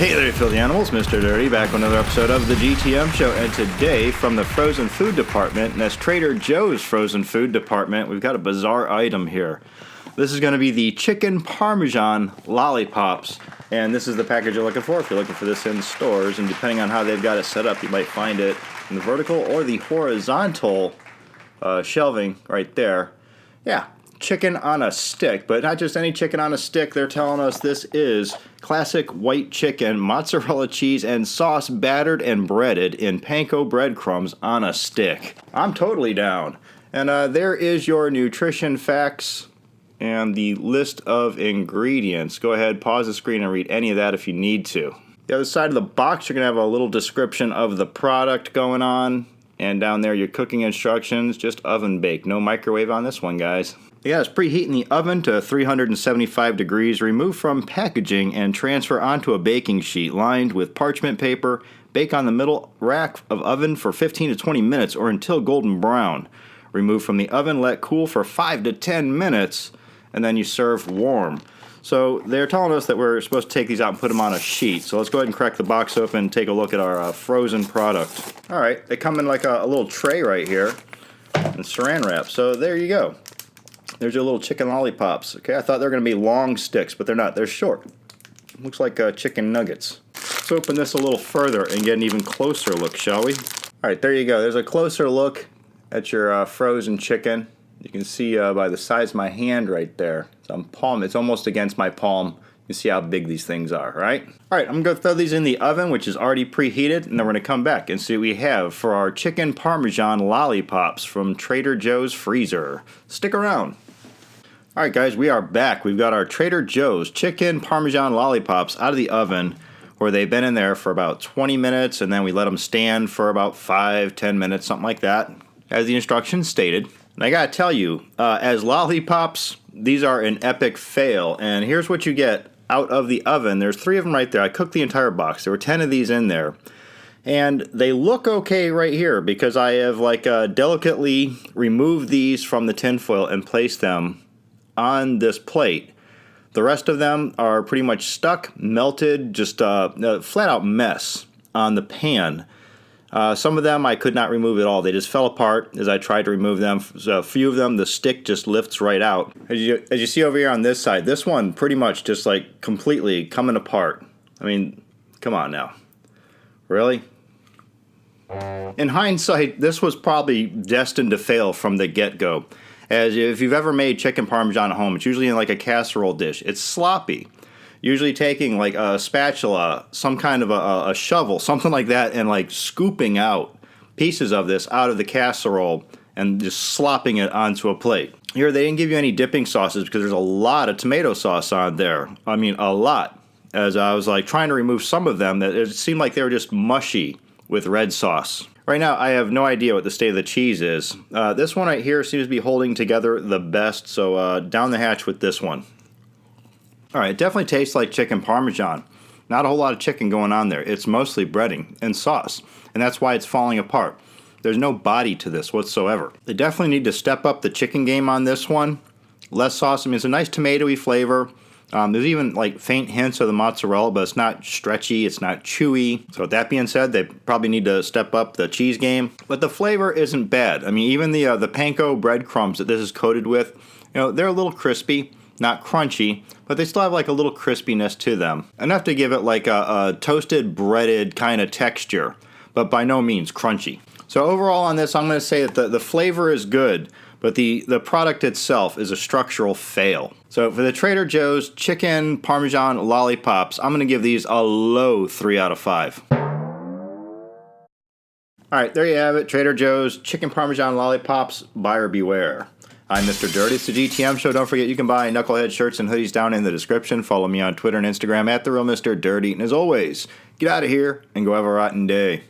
Hey there, you filthy animals. Mr. Dirty back with another episode of the GTM Show. And today, from the frozen food department, and that's Trader Joe's frozen food department, we've got a bizarre item here. This is going to be the chicken Parmesan Lollipops. And this is the package you're looking for if you're looking for this in stores. And depending on how they've got it set up, you might find it in the vertical or the horizontal shelving right there. Yeah, chicken on a stick, but not just any chicken on a stick. They're telling us this is classic white chicken, mozzarella cheese, and sauce battered and breaded in panko breadcrumbs on a stick. I'm totally down. And there is your nutrition facts and the list of ingredients. Go ahead, pause the screen and read any of that if you need to. The other side of the box, you're going to have a little description of the product going on. And down there, your cooking instructions, just oven baked. No microwave on this one, guys. Yeah, it's preheat in the oven to 375 degrees, remove from packaging, and transfer onto a baking sheet lined with parchment paper. Bake on the middle rack of oven for 15 to 20 minutes or until golden brown. Remove from the oven, let cool for 5 to 10 minutes, and then you serve warm. So they're telling us that we're supposed to take these out and put them on a sheet. So let's go ahead and crack the box open and take a look at our frozen product. All right, they come in like a little tray right here and saran wrap. So there you go. There's your little chicken lollipops. Okay, I thought they were going to be long sticks, but they're not. They're short. Looks like chicken nuggets. Let's open this a little further and get an even closer look, shall we? All right, there you go. There's a closer look at your frozen chicken. You can see by the size of my hand right there. It's almost against my palm. You see how big these things are, right? All right, I'm going to throw these in the oven, which is already preheated, and then we're going to come back and see what we have for our chicken Parmesan Lollipops from Trader Joe's freezer. Stick around. All right, guys, we are back. We've got our Trader Joe's chicken Parmesan Lollipops out of the oven, where they've been in there for about 20 minutes, and then we let them stand for about 5-10 minutes, something like that, as the instructions stated. And I gotta tell you, as lollipops, these are an epic fail. And here's what you get out of the oven. There's 3 of them right there. I cooked the entire box. There were 10 of these in there. And they look okay right here because I have delicately removed these from the tinfoil and placed them on this plate. The rest of them are pretty much stuck, melted, just a flat out mess on the pan. Some of them I could not remove at all. They just fell apart as I tried to remove them. So a few of them, the stick just lifts right out. As you see over here on this side, this one pretty much just like completely coming apart. I mean, come on now. Really? In hindsight, this was probably destined to fail from the get-go. As if you've ever made chicken Parmesan at home, it's usually in like a casserole dish. It's sloppy. Usually taking like a spatula, some kind of a shovel, something like that, and like scooping out pieces of this out of the casserole and just slopping it onto a plate. Here, they didn't give you any dipping sauces because there's a lot of tomato sauce on there. I mean, a lot. As I was like trying to remove some of them, that it seemed like they were just mushy with red sauce. Right now, I have no idea what the state of the cheese is. This one right here seems to be holding together the best, so down the hatch with this one. All right, it definitely tastes like chicken Parmesan. Not a whole lot of chicken going on there. It's mostly breading and sauce, and that's why it's falling apart. There's no body to this whatsoever. They definitely need to step up the chicken game on this one. Less sauce. I mean, it's a nice tomatoey flavor. There's even like faint hints of the mozzarella, but it's not stretchy, it's not chewy. So with that being said, they probably need to step up the cheese game. But the flavor isn't bad. I mean, even the panko breadcrumbs that this is coated with, they're a little crispy. Not crunchy, but they still have like a little crispiness to them. Enough to give it like a toasted, breaded kind of texture, but by no means crunchy. So overall on this, I'm going to say that the flavor is good, but the product itself is a structural fail. So for the Trader Joe's chicken Parmesan Lollipops, I'm going to give these a low 3 out of 5. All right, there you have it. Trader Joe's chicken Parmesan Lollipops, buyer beware. I'm Mr. Dirty. It's the GTM Show. Don't forget you can buy Knucklehead shirts and hoodies down in the description. Follow me on Twitter and Instagram @TheRealMrDirty. And as always, get out of here and go have a rotten day.